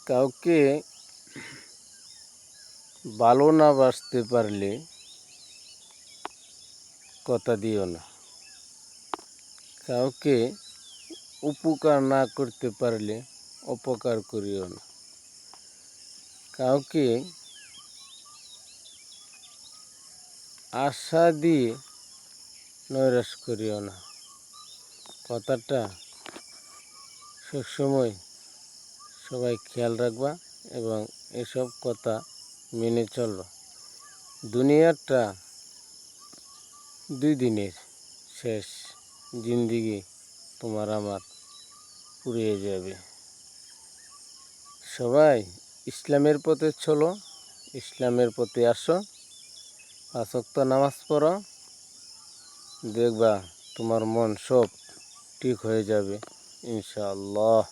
কাউকে ভালো না বাসতে পারলে কথা দিও না। কাউকে উপকার না করতে পারলে অপকার করিও না। কাউকে আশা দিয়ে নৈরাশ করিও না। কথাটা সবসময় সবাই খেয়াল রাখবা এবং এসব কথা মেনে চলবা। দুনিয়াটা 2 দিনের, শেষ জিন্দেগি তোমার আমার ফুরিয়ে যাবে। সবাই ইসলামের পথে চলো, ইসলামের পথে আসো, 5 ওয়াক্ত নামাজ পড়ো, দেখবা তোমার মন সব ঠিক হয়ে যাবে ইনশাআল্লাহ।